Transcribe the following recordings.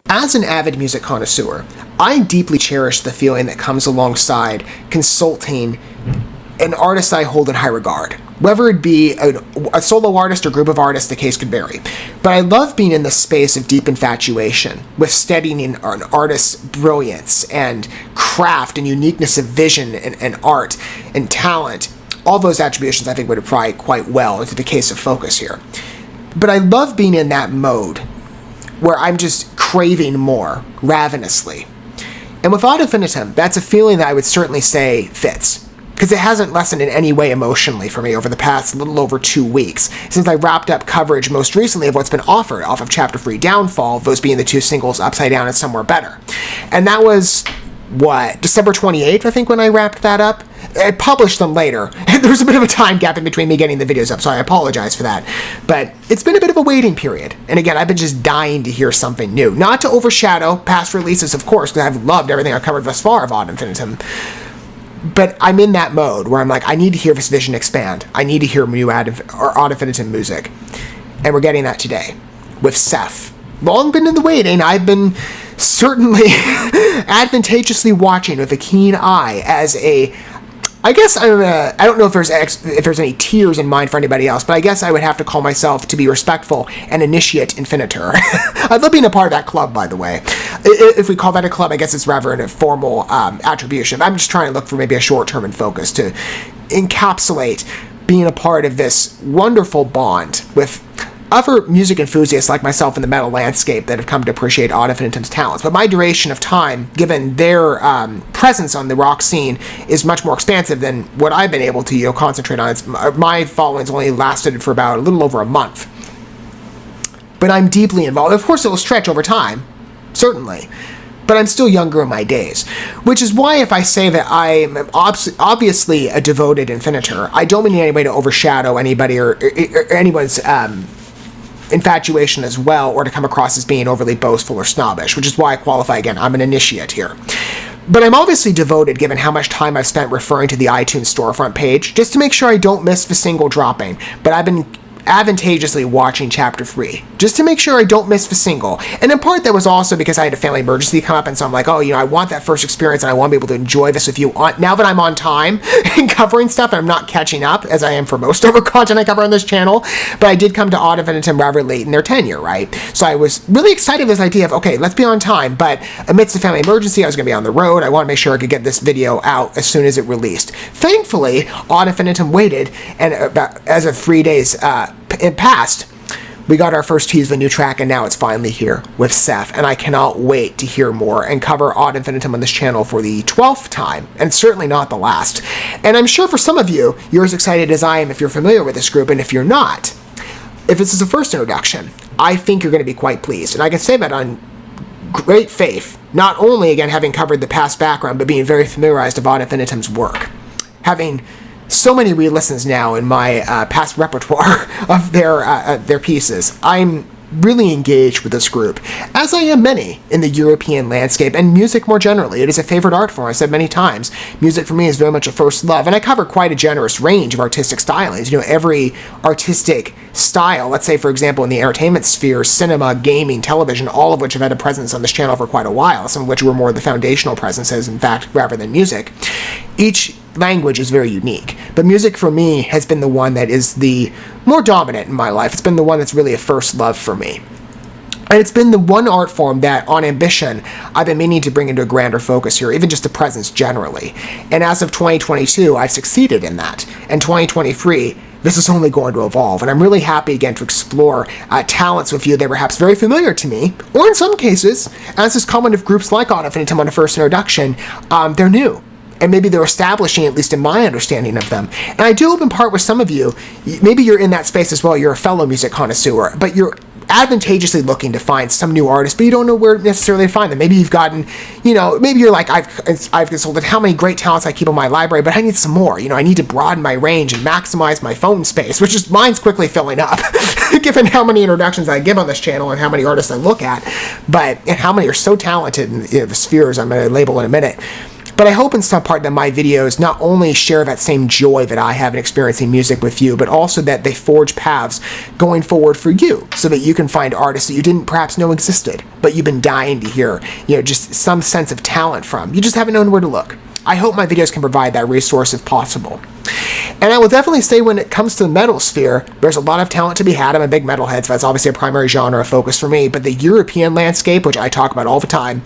As an avid music connoisseur, I deeply cherish the feeling that comes alongside consulting an artist I hold in high regard. Whether it be a solo artist or group of artists, the case could vary. But I love being in the space of deep infatuation with studying an artist's brilliance and craft and uniqueness of vision and art and talent. All those attributions I think would apply quite well into the case of focus here. But I love being in that mode where I'm just craving more, ravenously. And with Ad Infinitum, that's a feeling that I would certainly say fits, because it hasn't lessened in any way emotionally for me over the past little over 2 weeks, since I wrapped up coverage most recently of what's been offered off of Chapter 3 Downfall, those being the two singles Upside Down and Somewhere Better. And that was, December 28th, I think, when I wrapped that up? I published them later. There was a bit of a time gap in between me getting the videos up, so I apologize for that. But it's been a bit of a waiting period. And again, I've been just dying to hear something new. Not to overshadow past releases, of course, because I've loved everything I've covered thus far of Ad Infinitum. But I'm in that mode where I'm like, I need to hear this vision expand. I need to hear new Ad Infinitum music. And we're getting that today with SETH. Long been in the waiting. I've been certainly advantageously watching with a keen eye as I guess I don't know if there's any tiers in mind for anybody else, but I guess I would have to call myself, to be respectful, an initiate infinitor. I love being a part of that club, by the way. If we call that a club, I guess it's rather a formal attribution. I'm just trying to look for maybe a short-term in focus to encapsulate being a part of this wonderful bond with other music enthusiasts like myself in the metal landscape that have come to appreciate Ad Infinitum's talents. But my duration of time, given their presence on the rock scene, is much more expansive than what I've been able to concentrate on. My following's only lasted for about a little over a month. But I'm deeply involved. Of course, it will stretch over time, certainly. But I'm still younger in my days. Which is why if I say that I'm obviously a devoted infinitor, I don't mean in any way to overshadow anybody or anyone's infatuation as well, or to come across as being overly boastful or snobbish, which is why I qualify again, I'm an initiate here. But I'm obviously devoted given how much time I've spent referring to the iTunes storefront page, just to make sure I don't miss the single dropping. But I've been advantageously watching Chapter 3, just to make sure I don't miss the single. And in part, that was also because I had a family emergency come up, and so I'm like, I want that first experience, and I want to be able to enjoy this with you now that I'm on time and covering stuff, and I'm not catching up, as I am for most of the content I cover on this channel. But I did come to Ad Infinitum rather late in their tenure, right? So I was really excited with this idea of, okay, let's be on time, but amidst the family emergency, I was going to be on the road. I want to make sure I could get this video out as soon as it released. Thankfully, Ad Infinitum waited, and as of 3 days it passed, we got our first tease of a new track, and now it's finally here with SETH, and I cannot wait to hear more and cover Ad Infinitum on this channel for the 12th time, and certainly not the last. And I'm sure for some of you, you're as excited as I am if you're familiar with this group, and if you're not, if this is a first introduction, I think you're going to be quite pleased. And I can say that on great faith, not only, again, having covered the past background, but being very familiarized with Ad Infinitum's work. Having so many re-listens now in my past repertoire of their pieces. I'm really engaged with this group, as I am many in the European landscape and music more generally. It is a favorite art form. I've said many times, music for me is very much a first love, and I cover quite a generous range of artistic stylings. Every artistic style, let's say, for example, in the entertainment sphere, cinema, gaming, television, all of which have had a presence on this channel for quite a while, some of which were more the foundational presences, in fact, rather than music. Each language is very unique, but music for me has been the one that is the more dominant in my life. It's been the one that's really a first love for me. And it's been the one art form that, on ambition, I've been meaning to bring into a grander focus here, even just a presence generally. And as of 2022, I've succeeded in that. And 2023, this is only going to evolve. And I'm really happy, again, to explore talents with you that are perhaps very familiar to me, or in some cases, as is common with groups like Ad Infinitum on a first introduction, they're new. And maybe they're establishing, at least in my understanding of them. And I do hope in part with some of you, maybe you're in that space as well, you're a fellow music connoisseur, but you're advantageously looking to find some new artist, but you don't know where necessarily to find them. Maybe you've gotten, maybe you're like, I've consulted how many great talents I keep in my library, but I need some more. I need to broaden my range and maximize my phone space, which is mine's quickly filling up, given how many introductions I give on this channel and how many artists I look at, and how many are so talented in the spheres I'm going to label in a minute. But I hope in some part that my videos not only share that same joy that I have in experiencing music with you, but also that they forge paths going forward for you so that you can find artists that you didn't perhaps know existed, but you've been dying to hear, just some sense of talent from. You just haven't known where to look. I hope my videos can provide that resource if possible. And I will definitely say when it comes to the metal sphere, there's a lot of talent to be had. I'm a big metalhead, so that's obviously a primary genre of focus for me. But the European landscape, which I talk about all the time,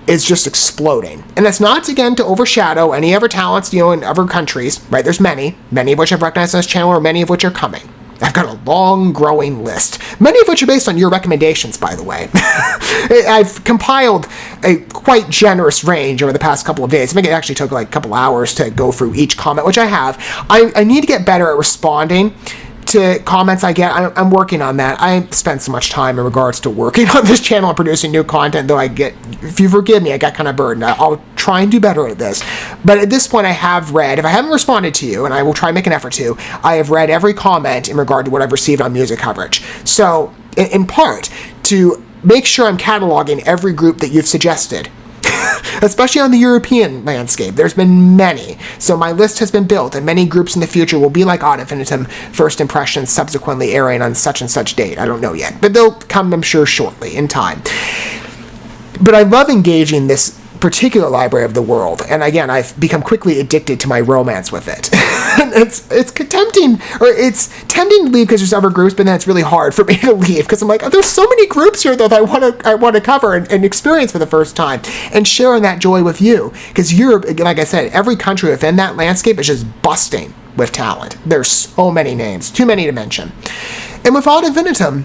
is just exploding. And that's not, again, to overshadow any other talents, in other countries, right? There's many of which I've recognized on this channel, or many of which are coming. I've got a long, growing list, many of which are based on your recommendations, by the way. I've compiled a quite generous range over the past couple of days. I think it actually took like a couple hours to go through each comment, which I have. I need to get better at responding to comments I get. I'm working on that. I spend so much time in regards to working on this channel and producing new content, though if you forgive me, I got kind of burdened. I'll try and do better at this. But at this point, I have read, if I haven't responded to you, and I will try and make an effort to, I have read every comment in regard to what I've received on music coverage. So, in part, to make sure I'm cataloging every group that you've suggested, especially on the European landscape. There's been many. So my list has been built, and many groups in the future will be like Ad Infinitum, first impressions subsequently airing on such and such date. I don't know yet, but they'll come, I'm sure, shortly, in time. But I love engaging this particular library of the world, and again, I've become quickly addicted to my romance with it. it's tempting to leave because there's other groups, but then it's really hard for me to leave because I'm like, there's so many groups here that I want to cover and experience for the first time and sharing that joy with you. Because Europe, like I said, every country within that landscape is just busting with talent. There's so many names, too many to mention. And with Ad Infinitum,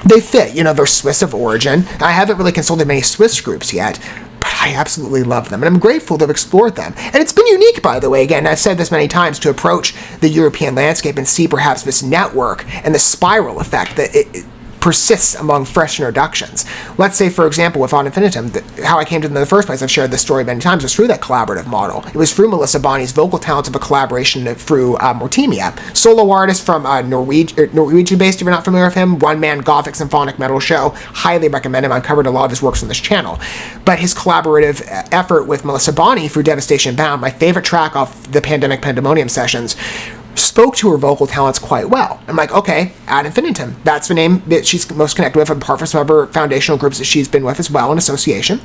they fit. They're Swiss of origin. I haven't really consulted many Swiss groups yet, but I absolutely love them, and I'm grateful to have explored them. And it's been unique, by the way, again, I've said this many times, to approach the European landscape and see perhaps this network and the spiral effect that it persists among fresh introductions. Let's say, for example, with Ad Infinitum, how I came to them in the first place, I've shared this story many times, was through that collaborative model. It was through Melissa Bonney's vocal talents of a collaboration through Mortimia, solo artist from Norwegian-based, if you're not familiar with him, one-man gothic symphonic metal show. Highly recommend him. I've covered a lot of his works on this channel. But his collaborative effort with Melissa Bonney through Devastation Bound, my favorite track off the Pandemic Pandemonium sessions, spoke to her vocal talents quite well. I'm like, okay, Ad Infinitum. That's the name that she's most connected with, apart from some other foundational groups that she's been with as well in association.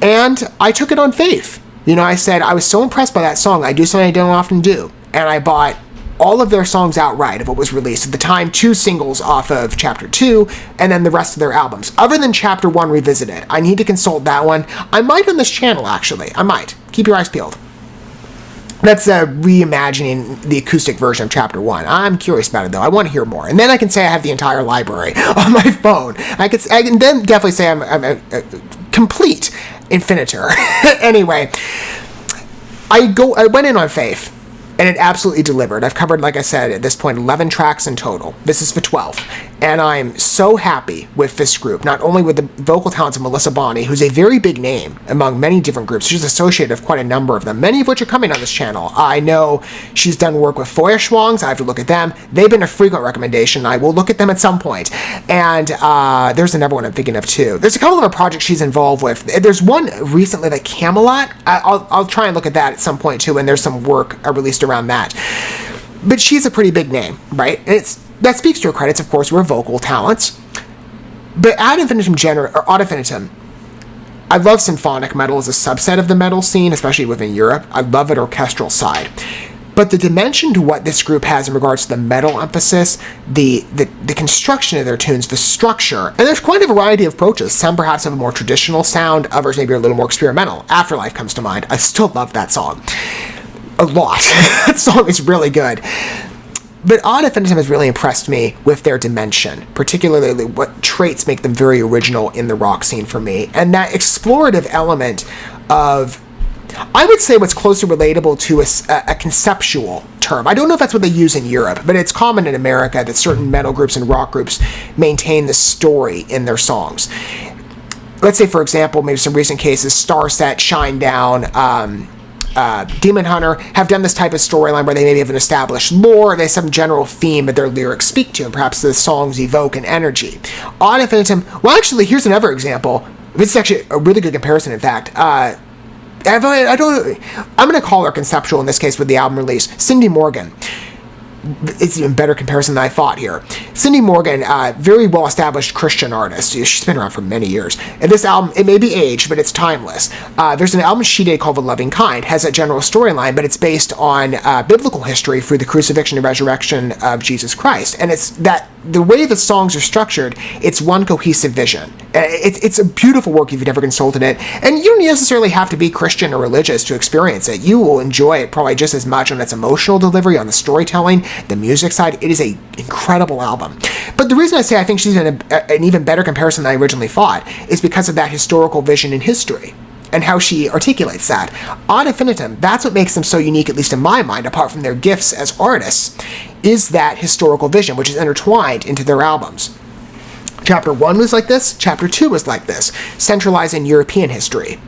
And I took it on faith. I said, I was so impressed by that song. I do something I don't often do. And I bought all of their songs outright of what was released. At the time, 2 singles off of Chapter 2, and then the rest of their albums. Other than Chapter 1 Revisited. I need to consult that one. I might on this channel, actually. I might. Keep your eyes peeled. That's reimagining the acoustic version of Chapter 1. I'm curious about it, though. I want to hear more. And then I can say I have the entire library on my phone. I can then definitely say I'm a complete infinitor. Anyway, I went in on faith, and it absolutely delivered. I've covered, like I said, at this point, 11 tracks in total. This is for 12. And I'm so happy with this group, not only with the vocal talents of Melissa Bonney, who's a very big name among many different groups. She's associated with quite a number of them, many of which are coming on this channel. I know she's done work with Feuerschwangs. I have to look at them. They've been a frequent recommendation. I will look at them at some point. And there's another one I'm thinking of, too. There's a couple of other projects she's involved with. There's one recently, like Camelot. I'll try and look at that at some point, too, and there's some work released around that. But she's a pretty big name, right? And that speaks to her credits, of course, were vocal talents. But Ad Infinitum, I love symphonic metal as a subset of the metal scene, especially within Europe. I love an orchestral side. But the dimension to what this group has in regards to the metal emphasis, the construction of their tunes, the structure, and there's quite a variety of approaches. Some perhaps have a more traditional sound, others maybe are a little more experimental. Afterlife comes to mind. I still love that song a lot. That song is really good. But Ad Infinitum has really impressed me with their dimension, particularly what traits make them very original in the rock scene for me. And that explorative element of, I would say, what's closely relatable to a conceptual term. I don't know if that's what they use in Europe, but it's common in America that certain metal groups and rock groups maintain the story in their songs. Let's say, for example, maybe some recent cases, Starset, Shinedown, Demon Hunter have done this type of storyline where they maybe have an established lore, they have some general theme that their lyrics speak to, and perhaps the songs evoke an energy. Ad Infinitum, well, actually, here's another example. This is actually a really good comparison, in fact. I'm going to call her conceptual in this case with the album release. Cindy Morgan. It's even better comparison than I thought here. Cindy Morgan, very well-established Christian artist. She's been around for many years. And this album, it may be aged, but it's timeless. There's an album she did called The Loving Kind. It has a general storyline, but it's based on biblical history through the crucifixion and resurrection of Jesus Christ. And it's that the way the songs are structured, it's one cohesive vision. It's a beautiful work if you've never consulted it. And you don't necessarily have to be Christian or religious to experience it. You will enjoy it probably just as much on its emotional delivery, on the storytelling, the music side. It is an incredible album. But the reason I say I think she's an even better comparison than I originally thought is because of that historical vision in history and how she articulates that. Ad Infinitum, that's what makes them so unique, at least in my mind, apart from their gifts as artists, is that historical vision, which is intertwined into their albums. Chapter 1 was like this. Chapter 2 was like this, centralizing European history.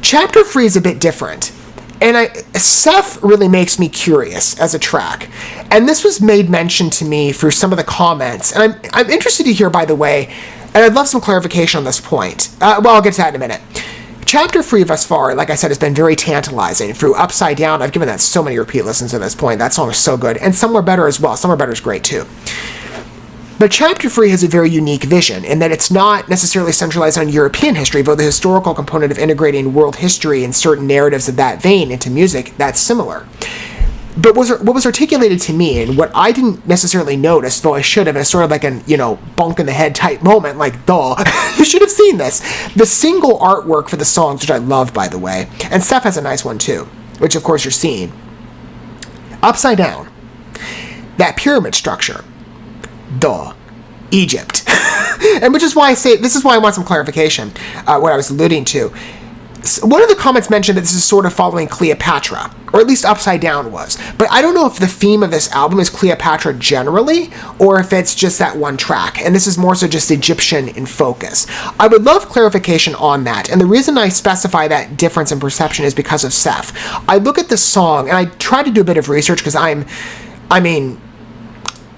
Chapter 3 is a bit different. And Seth really makes me curious as a track. And this was made mention to me through some of the comments. And I'm interested to hear, by the way, and I'd love some clarification on this point. Well, I'll get to that in a minute. Chapter 3 thus far, like I said, has been very tantalizing. Through Upside Down, I've given that so many repeat listens at this point. That song is so good. And Somewhere Better as well. Somewhere Better is great too. But Chapter 3 has a very unique vision in that it's not necessarily centralized on European history, though the historical component of integrating world history and certain narratives of that vein into music, that's similar. But what was articulated to me, and what I didn't necessarily notice, though I should have, as sort of like an, bunk in the head type moment, like, duh, you should have seen this. The single artwork for the songs, which I love, by the way, and Steph has a nice one too, which of course you're seeing. Upside Down. That pyramid structure. Duh. Egypt. And which is why this is why I want some clarification, what I was alluding to. One of the comments mentioned that this is sort of following Cleopatra, or at least Upside Down was. But I don't know if the theme of this album is Cleopatra generally, or if it's just that one track, and this is more so just Egyptian in focus. I would love clarification on that, and the reason I specify that difference in perception is because of Seth. I look at this song, and I try to do a bit of research, because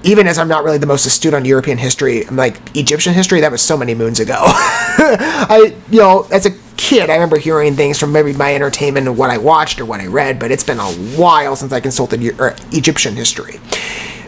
even as I'm not really the most astute on European history, like Egyptian history, that was so many moons ago. As a kid, I remember hearing things from maybe my entertainment and what I watched or what I read, but it's been a while since I consulted Egyptian history.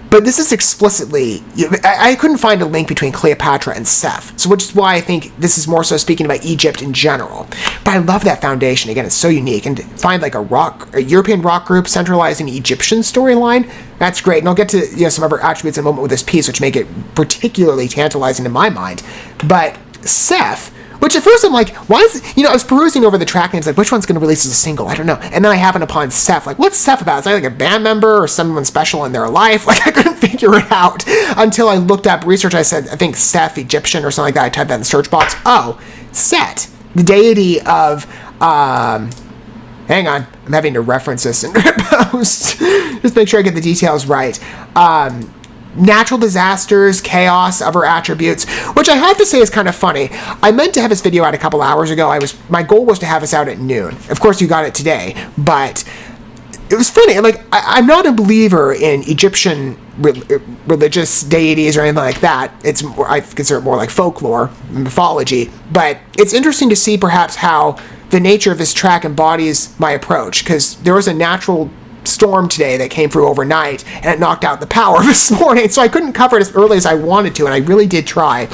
But this is explicitly, I couldn't find a link between Cleopatra and Seth, so which is why I think this is more so speaking about Egypt in general. But I love that foundation. Again, it's so unique, and to find like a European rock group centralizing Egyptian storyline, that's great. And I'll get to some other attributes in a moment with this piece, which make it particularly tantalizing in my mind. But Seth, which at first I'm like, why is it, I was perusing over the track names, like, which one's going to release as a single? I don't know. And then I happened upon Seth. Like, what's Seth about? Is that like a band member or someone special in their life? Like, I couldn't figure it out until I looked up research. I said, I think Seth, Egyptian or something like that. I typed that in the search box. Oh, Set, the deity of, hang on, I'm having to reference this in post. Just make sure I get the details right. Natural disasters, chaos, other attributes, which I have to say is kind of funny. I meant to have this video out a couple hours ago. My goal was to have this out at noon. Of course, you got it today, but it was funny. Like, I'm not a believer in Egyptian religious deities or anything like that. I consider it more like folklore, mythology, but it's interesting to see perhaps how the nature of this track embodies my approach, because there was a natural storm today that came through overnight, and it knocked out the power this morning, so I couldn't cover it as early as I wanted to, and I really did try.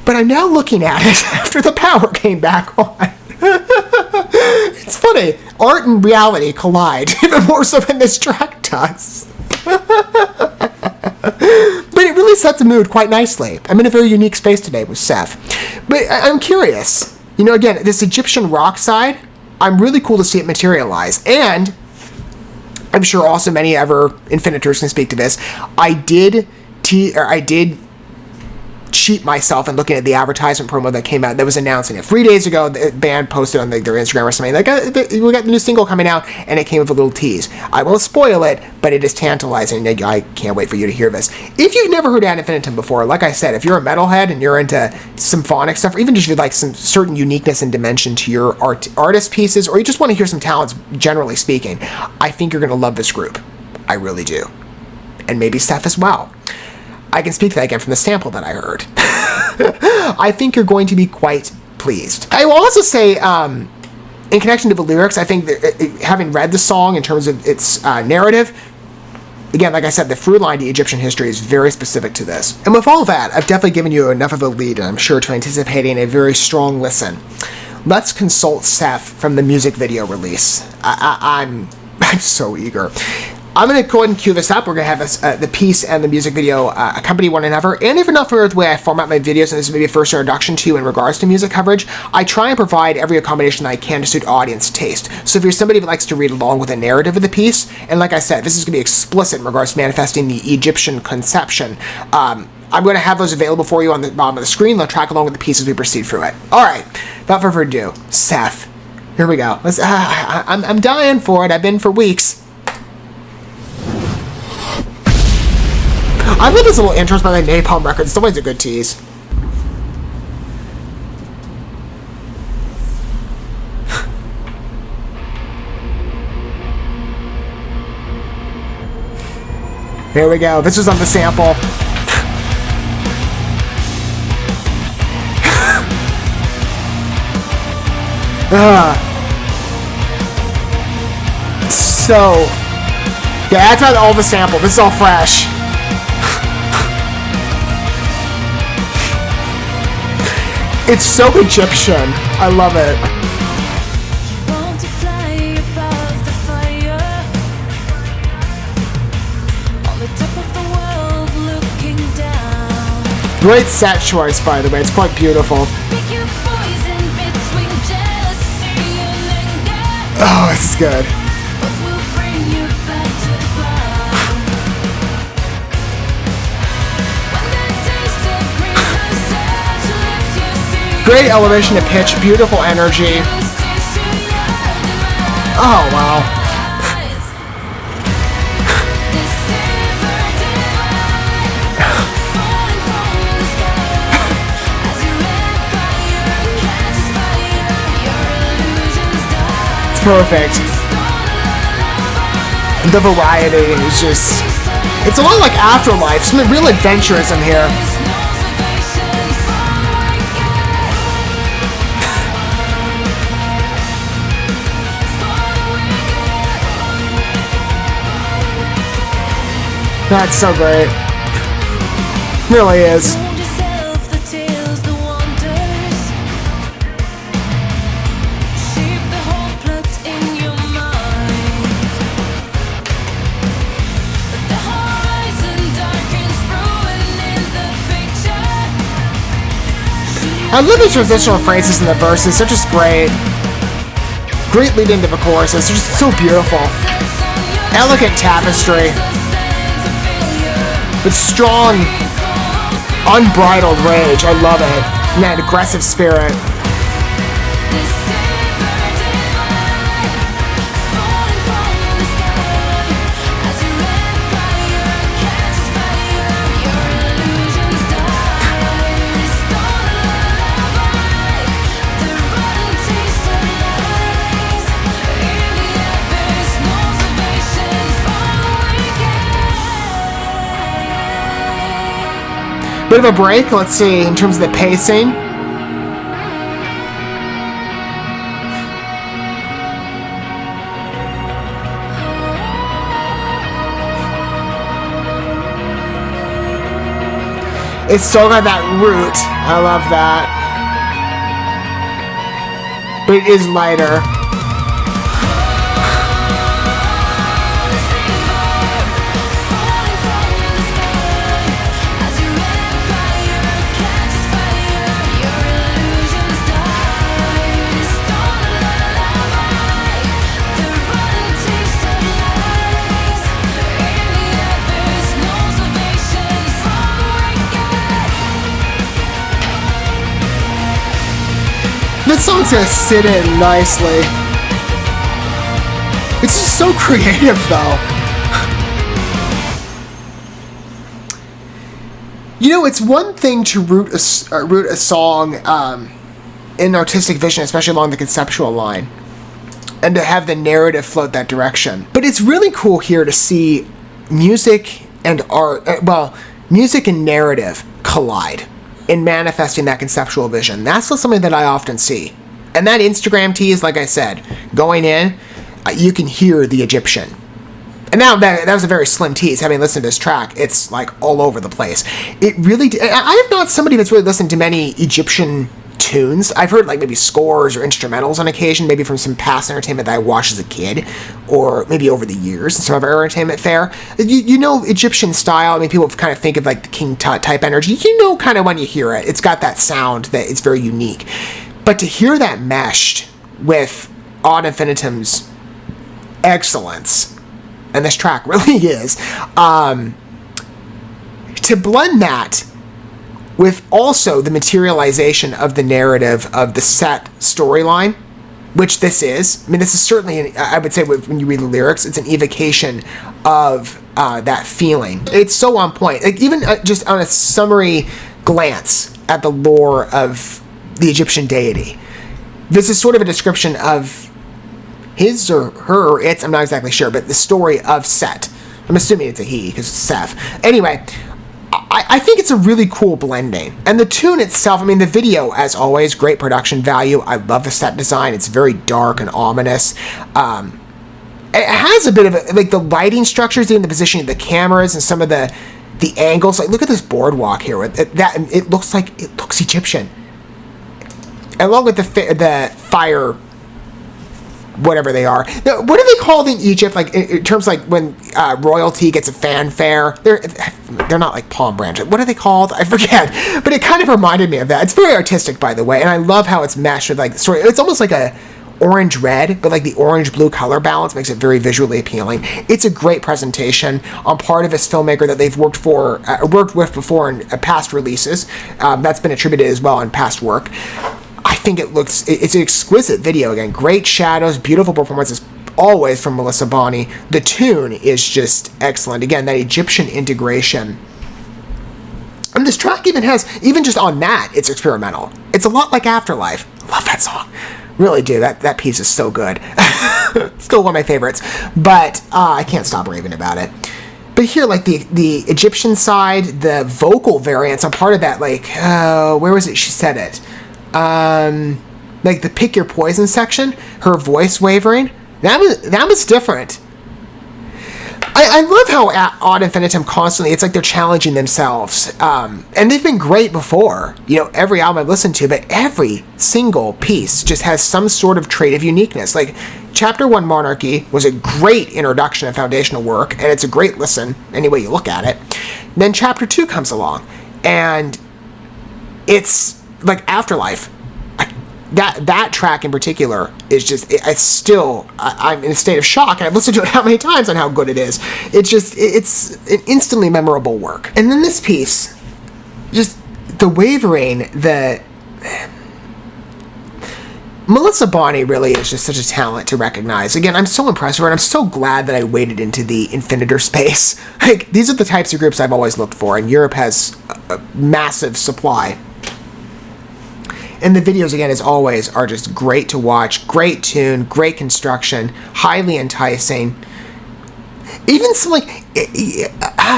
But I'm now looking at it after the power came back on. It's funny. Art and reality collide, even more so than this track does. But it really sets the mood quite nicely. I'm in a very unique space today with Seth. But I'm curious. Again, this Egyptian rock side, I'm really cool to see it materialize. And I'm sure also many other Infinitors can speak to this. I did cheat myself in looking at the advertisement promo that came out that was announcing it. 3 days ago, the band posted on their Instagram or something, like, we got the new single coming out, and it came with a little tease. I won't spoil it, but it is tantalizing. I can't wait for you to hear this. If you've never heard Ad Infinitum before, like I said, if you're a metalhead and you're into symphonic stuff, or even just you'd like some certain uniqueness and dimension to your artist pieces, or you just want to hear some talents, generally speaking, I think you're going to love this group. I really do. And maybe Seth as well. I can speak to that again from the sample that I heard. I think you're going to be quite pleased. I will also say, in connection to the lyrics, I think that having read the song in terms of its narrative, again, like I said, the through line to Egyptian history is very specific to this. And with all that, I've definitely given you enough of a lead, and I'm sure to anticipating a very strong listen. Let's consult Seth from the music video release. I'm so eager. I'm going to go ahead and cue this up. We're going to have the piece and the music video accompany one another. And if you're not familiar with the way I format my videos, and this is maybe a first introduction to you in regards to music coverage, I try and provide every accommodation that I can to suit audience taste. So if you're somebody who likes to read along with the narrative of the piece, and like I said, this is going to be explicit in regards to manifesting the Egyptian conception, I'm going to have those available for you on the bottom of the screen. They'll track along with the piece as we proceed through it. All right, without further ado, Seth. Here we go. I'm dying for it. I've been for weeks. I love this little intros by the Napalm Records. It's always a good tease. Here we go. This was on the sample. So, yeah, that's not all the sample. This is all fresh. It's so Egyptian. I love it. Great set choice, by the way. It's quite beautiful. Oh, this is good. Great elevation to pitch, beautiful energy. Oh, wow. It's perfect. The variety is just... It's a lot like Afterlife, some real adventurism here. That's so great. Really is. I love the transitional phrases in the verses. They're just great. Great lead into the choruses. They're just so beautiful. Elegant tapestry. With strong, unbridled rage. I love it. And that aggressive spirit. Bit of a break, let's see, in terms of the pacing. It's still got that root. I love that. But it is lighter. This song's gonna sit in nicely. It's just so creative, though. You know, it's one thing to root a song in artistic vision, especially along the conceptual line, and to have the narrative float that direction. But it's really cool here to see music and art, music and narrative collide in manifesting that conceptual vision. That's not something that I often see And that Instagram tease, like I said, going in, you can hear the Egyptian. And now that was a very slim tease. Having listened to this track, it's like all over the place. It really, I have not somebody that's really listened to many Egyptian tunes. I've heard like maybe scores or instrumentals on occasion, maybe from some past entertainment that I watched as a kid, or maybe over the years in some of our entertainment fare. You know, Egyptian style. I mean, people kind of think of like the King Tut type energy. You know, kind of when you hear it, it's got that sound that it's very unique. But to hear that meshed with Ad Infinitum's excellence, and this track really is, to blend that with also the materialization of the narrative of the SETH storyline, which this is. I mean, this is certainly, I would say when you read the lyrics, it's an evocation of that feeling. It's so on point. Like even just on a summary glance at the lore of the Egyptian deity, this is sort of a description of his or her or its, I'm not exactly sure, but the story of Seth. I'm assuming it's a he because it's Seth. Anyway, I think it's a really cool blending. And the tune itself, I mean, the video, as always, great production value. I love the set design. It's very dark and ominous. It has a bit of a, like the lighting structures, even the positioning of the cameras and some of the angles. Like, look at this boardwalk here. It looks Egyptian. Along with the fire, whatever they are. Now, what are they called in Egypt? Like in terms like when royalty gets a fanfare, they're not like palm branches. What are they called? I forget. But it kind of reminded me of that. It's very artistic, by the way, and I love how it's meshed with like the story. It's almost like a orange red, but like the orange blue color balance makes it very visually appealing. It's a great presentation on part of this filmmaker that they've worked with before in past releases. That's been attributed as well in past work. I think it's an exquisite video. Again, great shadows, beautiful performances, always from Melissa Bonney. The tune is just excellent. Again, that Egyptian integration. And this track even just on that, it's experimental. It's a lot like Afterlife. I love that song. Really do. That piece is so good. Still one of my favorites. But I can't stop raving about it. But here, like the Egyptian side, the vocal variants on part of that, like, where was it she said it? Like the pick your poison section, her voice wavering, that was different. I love how Ad Infinitum constantly, it's like they're challenging themselves, and they've been great before, you know, every album I've listened to, but every single piece just has some sort of trait of uniqueness. Like Chapter 1 Monarchy was a great introduction and foundational work, and it's a great listen any way you look at it. Then Chapter 2 comes along, and it's like Afterlife. That track in particular is just, I'm in a state of shock, and I've listened to it how many times on how good it is. It's an instantly memorable work. And then this piece, just the wavering, Melissa Bonney really is just such a talent to recognize. Again, I'm so impressed with her, and I'm so glad that I waded into the Infinitor space. Like, these are the types of groups I've always looked for, and Europe has a massive supply. And the videos, again, as always, are just great to watch. Great tune, great construction, highly enticing. Even some, like,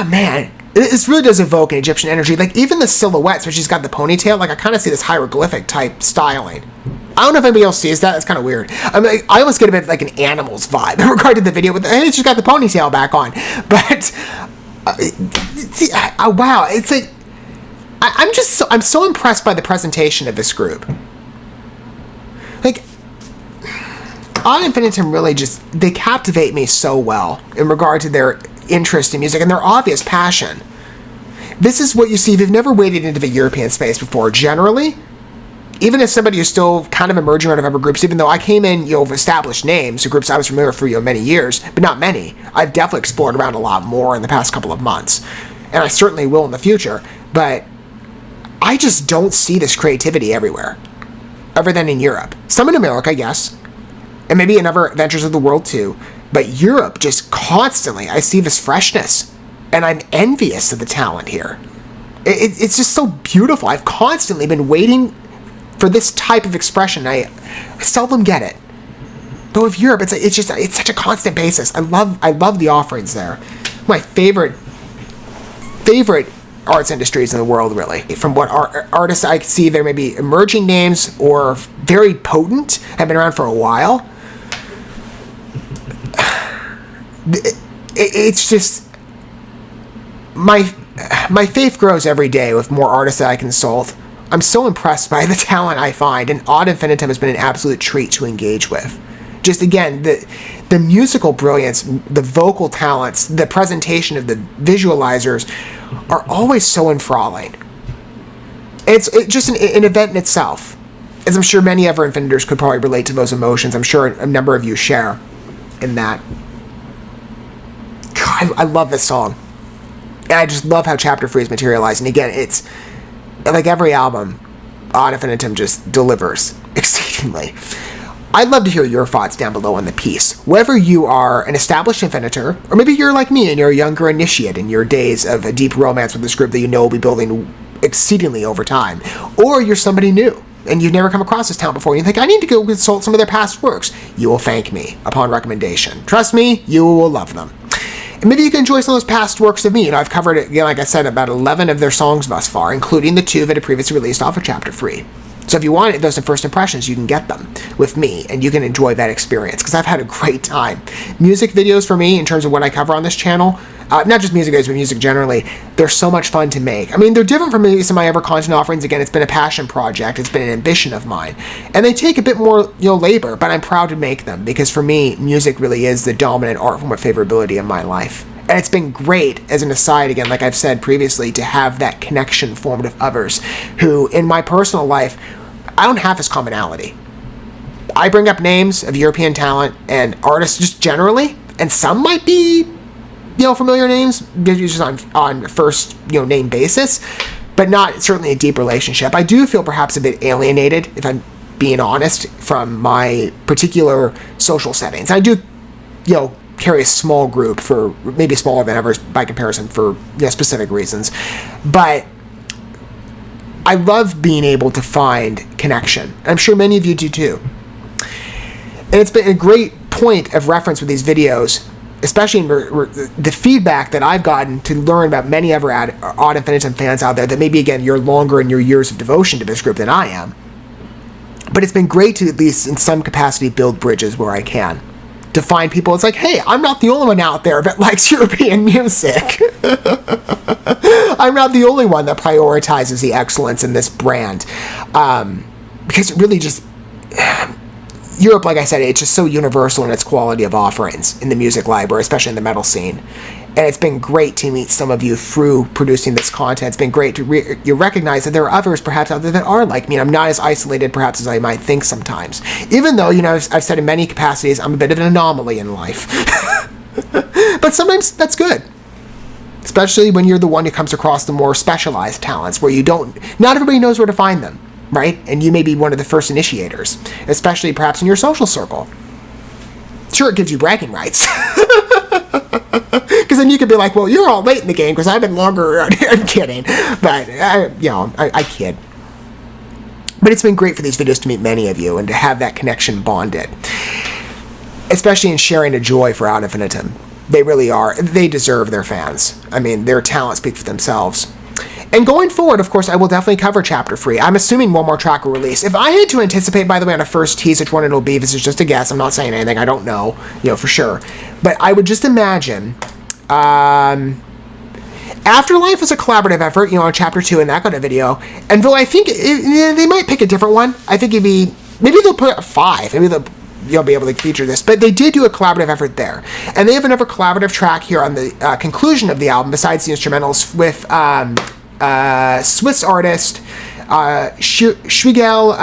man, this really does evoke an Egyptian energy. Like, even the silhouettes, which she's got the ponytail, like, I kind of see this hieroglyphic type styling. I don't know if anybody else sees that. It's kind of weird. I mean, I almost get a bit like an Animals vibe in regard to the video. Hey, she's got the ponytail back on. But, wow, it's like, I'm so impressed by the presentation of this group. Like, Ad Infinitum really they captivate me so well in regard to their interest in music and their obvious passion. This is what you see if you've never waded into the European space before. Generally, even as somebody who's still kind of emerging out of other groups, even though I came in, with established names, the groups I was familiar with for, many years, but not many. I've definitely explored around a lot more in the past couple of months. And I certainly will in the future. But I just don't see this creativity everywhere, other than in Europe. Some in America, yes, and maybe in other ventures of the world too. But Europe, just constantly, I see this freshness, and I'm envious of the talent here. It's just so beautiful. I've constantly been waiting for this type of expression. I seldom get it. But with Europe, it's such a constant basis. I love the offerings there. My favorite arts industries in the world, really. From what artists I see, there may be emerging names or very potent, have been around for a while. It's just... My faith grows every day with more artists that I consult. I'm so impressed by the talent I find, and Ad Infinitum has been an absolute treat to engage with. Just again, the musical brilliance, the vocal talents, the presentation of the visualizers are always so enthralling. It's just an event in itself. As I'm sure many other Infinitors could probably relate to those emotions. I'm sure a number of you share in that. God, I love this song. And I just love how Chapter 3 is materialized. And again, it's like every album, Ad Infinitum just delivers exceedingly. I'd love to hear your thoughts down below on the piece. Whether you are an established Infinitor, or maybe you're like me and you're a younger initiate in your days of a deep romance with this group that you know will be building exceedingly over time, or you're somebody new and you've never come across this talent before, and you think, I need to go consult some of their past works, you will thank me upon recommendation. Trust me, you will love them. And maybe you can enjoy some of those past works of me. You know, I've covered, again, like I said, about 11 of their songs thus far, including the 2 that have previously released off of Chapter 3. So if you want those first impressions, you can get them with me, and you can enjoy that experience, because I've had a great time. Music videos for me, in terms of what I cover on this channel, not just music videos, but music generally, they're so much fun to make. I mean, they're different from maybe some of my other content offerings. Again, it's been a passion project. It's been an ambition of mine. And they take a bit more, labor, but I'm proud to make them, because for me, music really is the dominant art form of favorability in my life. And it's been great, as an aside, again, like I've said previously, to have that connection formed with others who, in my personal life, I don't have this commonality. I bring up names of European talent and artists just generally, and some might be, familiar names, just on first, name basis, but not certainly a deep relationship. I do feel perhaps a bit alienated, if I'm being honest, from my particular social settings. I do, carry a small group, for maybe smaller than ever by comparison, for specific reasons, but I love being able to find connection. I'm sure many of you do too. And it's been a great point of reference with these videos, especially in the feedback that I've gotten to learn about many other Ad Infinitum fans out there that maybe, again, you're longer in your years of devotion to this group than I am. But it's been great to, at least in some capacity, build bridges where I can. To find people, it's like, hey, I'm not the only one out there that likes European music. I'm not the only one that prioritizes the excellence in this brand. Because it really just... Europe, like I said, it's just so universal in its quality of offerings in the music library, especially in the metal scene. And it's been great to meet some of you through producing this content. It's been great to you recognize that there are others perhaps out there that are like me. I'm not as isolated perhaps as I might think sometimes. Even though, I've said in many capacities, I'm a bit of an anomaly in life. But sometimes that's good. Especially when you're the one who comes across the more specialized talents where not everybody knows where to find them, right? And you may be one of the first initiators, especially perhaps in your social circle. Sure, it gives you bragging rights. Because then you could be like, well, you're all late in the game because I've been longer. I'm kidding. But, I kid. But it's been great for these videos to meet many of you and to have that connection bonded. Especially in sharing a joy for Ad Infinitum. They really are. They deserve their fans. I mean, their talent speaks for themselves. And going forward, of course, I will definitely cover Chapter 3. I'm assuming one more track will release. If I had to anticipate, by the way, on a first tease which one it'll be, this is just a guess. I'm not saying anything. I don't know, for sure. But I would just imagine... Afterlife was a collaborative effort, on Chapter 2, and that got a video. And though I think they might pick a different one. I think maybe they'll put it 5. Maybe you'll be able to feature this. But they did do a collaborative effort there. And they have another collaborative track here on the conclusion of the album, besides the instrumentals, with Swiss artist Schwigel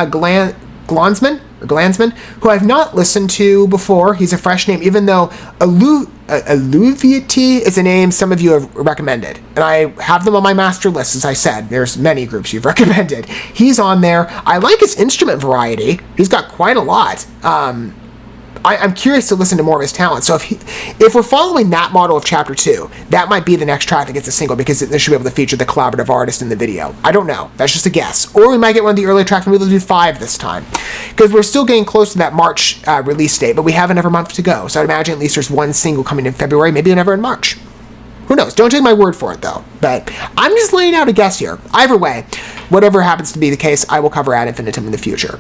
Glanzman, who I've not listened to before. He's a fresh name, even though Alluviati is a name some of you have recommended. And I have them on my master list, as I said. There's many groups you've recommended. He's on there. I like his instrument variety. He's got quite a lot. I'm curious to listen to more of his talent. So if we're following that model of Chapter 2, that might be the next track that gets a single, because they should be able to feature the collaborative artist in the video. I don't know. That's just a guess. Or we might get one of the earlier tracks, maybe they'll do 5 this time. Because we're still getting close to that March release date, but we have another month to go. So I'd imagine at least there's one single coming in February, maybe another in March. Who knows? Don't take my word for it, though. But I'm just laying out a guess here. Either way, whatever happens to be the case, I will cover Ad Infinitum in the future.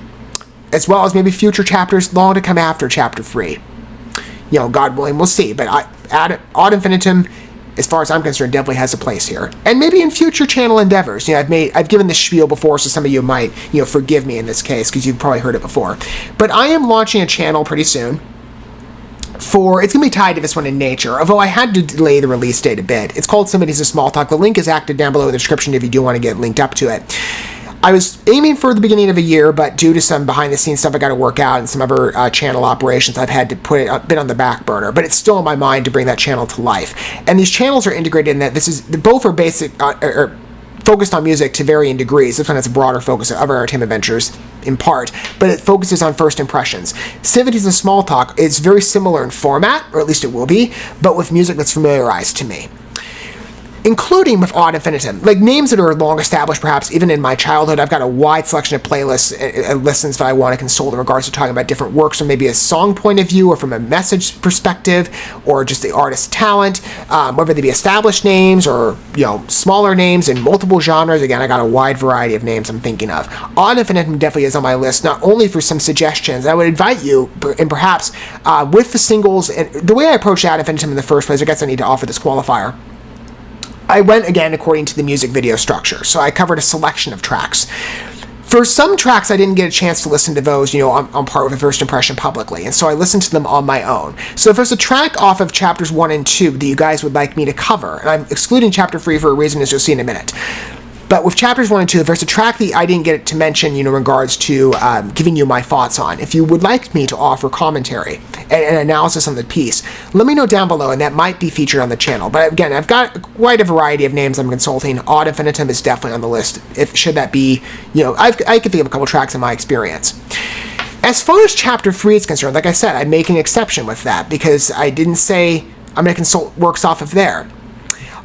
As well as maybe future chapters long to come after Chapter 3. God willing, we'll see. But Ad Infinitum, as far as I'm concerned, definitely has a place here. And maybe in future channel endeavors. I've given this spiel before, so some of you might, forgive me in this case, because you've probably heard it before. But I am launching a channel pretty soon. It's going to be tied to this one in nature, although I had to delay the release date a bit. It's called Somebody's a Small Talk. The link is active down below in the description if you do want to get linked up to it. I was aiming for the beginning of a year, but due to some behind-the-scenes stuff I got to work out and some other channel operations, I've had to put it a bit on the back burner. But it's still in my mind to bring that channel to life. And these channels are integrated in that both are basic, or focused on music to varying degrees. This one has a broader focus of other entertainment ventures in part, but it focuses on first impressions. Civities and Small Talk is very similar in format, or at least it will be, but with music that's familiarized to me. Including with Ad Infinitum, like names that are long established, perhaps even in my childhood. I've got a wide selection of playlists and listens that I want to consult in regards to talking about different works from maybe a song point of view or from a message perspective or just the artist's talent, whether they be established names or smaller names in multiple genres. Again, I got a wide variety of names I'm thinking of. Ad Infinitum definitely is on my list, not only for some suggestions. I would invite you, and perhaps with the singles, and the way I approached Ad Infinitum in the first place, I guess I need to offer this qualifier. I went, again, according to the music video structure. So I covered a selection of tracks. For some tracks, I didn't get a chance to listen to those, on par with a first impression publicly. And so I listened to them on my own. So if there's a track off of chapters 1 and 2 that you guys would like me to cover, and I'm excluding chapter 3 for a reason, as you'll see in a minute. But with chapters 1 and 2, if there's a track that I didn't get to mention, in regards to giving you my thoughts on, if you would like me to offer commentary and analysis on the piece, let me know down below, and that might be featured on the channel. But again, I've got quite a variety of names I'm consulting. Ad Infinitum is definitely on the list. Should that be, I could think of a couple tracks in my experience. As far as chapter 3 is concerned, like I said, I make an exception with that because I didn't say I'm going to consult works off of there.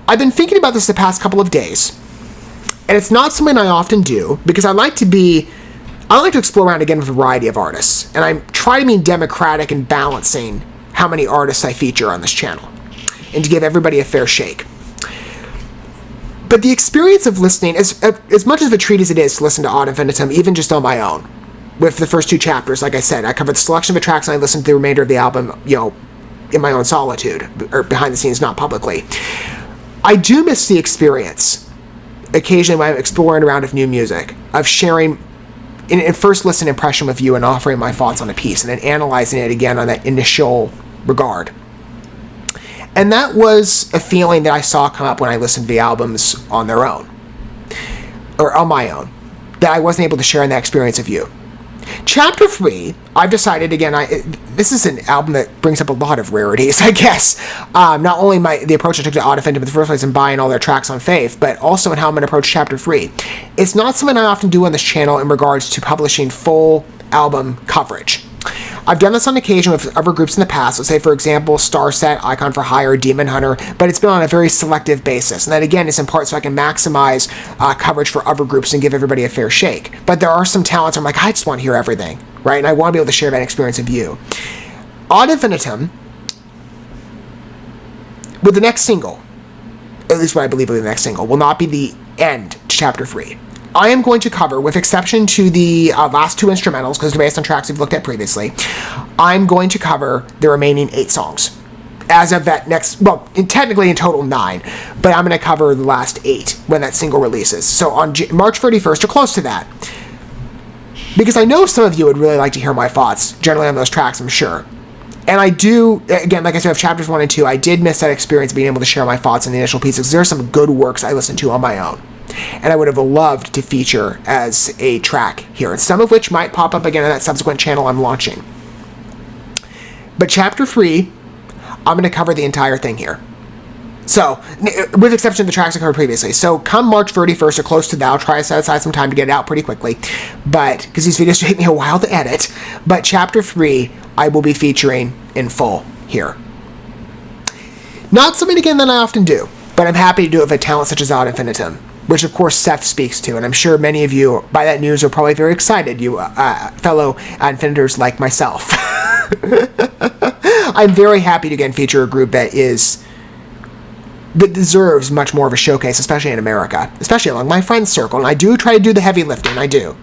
I've been thinking about this the past couple of days. And it's not something I often do because I like to explore around again with a variety of artists. And I try to be democratic in balancing how many artists I feature on this channel and to give everybody a fair shake. But the experience of listening, as much of a treat as it is to listen to Ad Infinitum, even just on my own, with the first 2 chapters, like I said, I covered the selection of the tracks and I listened to the remainder of the album, in my own solitude, or behind the scenes, not publicly. I do miss the experience occasionally when I'm exploring around with new music, of sharing in first listen impression with you and offering my thoughts on a piece and then analyzing it again on that initial regard. And that was a feeling that I saw come up when I listened to the albums on their own, or on my own, that I wasn't able to share in that experience with you. Chapter 3, I've decided, again, this is an album that brings up a lot of rarities, I guess. Not only the approach I took to Ad Infinitum in the first place and buying all their tracks on Faith, but also in how I'm going to approach Chapter 3. It's not something I often do on this channel in regards to publishing full album coverage. I've done this on occasion with other groups in the past, let's say, for example, Starset, Icon for Hire, Demon Hunter, but it's been on a very selective basis. And that, again, is in part so I can maximize coverage for other groups and give everybody a fair shake. But there are some talents I'm like, I just want to hear everything, right? And I want to be able to share that experience with you. Ad Infinitum, with the next single, at least what I believe will be the next single, will not be the end to Chapter 3. I am going to cover, with exception to the last 2 instrumentals, because they're based on tracks we've looked at previously, I'm going to cover the remaining 8 songs. As of that next, technically in total 9, but I'm going to cover the last 8 when that single releases. So on March 31st, or close to that, because I know some of you would really like to hear my thoughts, generally on those tracks, I'm sure. And I do, again, like I said, with chapters 1 and 2, I did miss that experience of being able to share my thoughts on the initial pieces. There are some good works I listened to on my own, and I would have loved to feature as a track here, and some of which might pop up again on that subsequent channel I'm launching. But chapter 3, I'm going to cover the entire thing here. So, with exception of the tracks I covered previously. So, come March 31st or close to that, I'll try to set aside some time to get it out pretty quickly. But, because these videos take me a while to edit. But chapter 3, I will be featuring in full here. Not something, again, that I often do. But I'm happy to do it with a talent such as Ad Infinitum, which, of course, Seth speaks to. And I'm sure many of you, by that news, are probably very excited, you fellow Infinitors like myself. I'm very happy to, again, feature a group that is that deserves much more of a showcase, especially in America, especially among my friends circle. And I do try to do the heavy lifting, I do.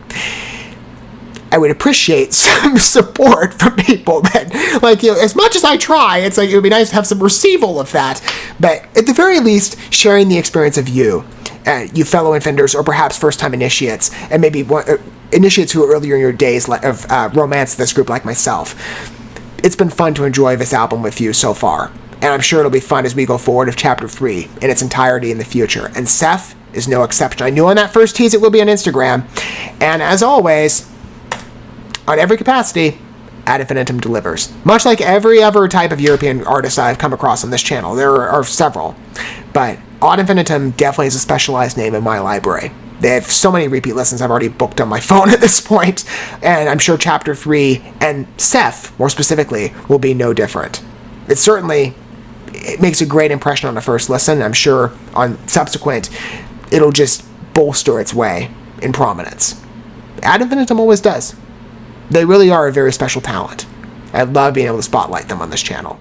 I would appreciate some support from people that, like, you know, as much as I try, it's like, it would be nice to have some receival of that. But at the very least, sharing the experience of you fellow Infinitors, or perhaps first-time initiates, and maybe initiates who are earlier in your days of romance this group like myself. It's been fun to enjoy this album with you so far, and I'm sure it'll be fun as we go forward of Chapter 3 in its entirety in the future. And SETH is no exception. I knew on that first tease it will be on Instagram, and as always, on every capacity, Ad Infinitum delivers. Much like every other type of European artist I've come across on this channel. There are several, but Ad Infinitum definitely is a specialized name in my library. They have so many repeat listens I've already booked on my phone at this point, and I'm sure Chapter 3 and SETH, more specifically, will be no different. It makes a great impression on the first listen, and I'm sure on subsequent, it'll just bolster its way in prominence. Ad Infinitum always does. They really are a very special talent. I love being able to spotlight them on this channel.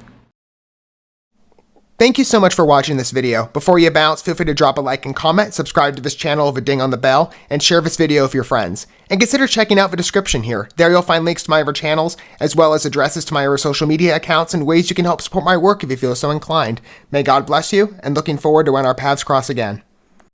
Thank you so much for watching this video. Before you bounce, feel free to drop a like and comment, subscribe to this channel with a ding on the bell, and share this video with your friends. And consider checking out the description here. There you'll find links to my other channels, as well as addresses to my other social media accounts and ways you can help support my work if you feel so inclined. May God bless you, and looking forward to when our paths cross again.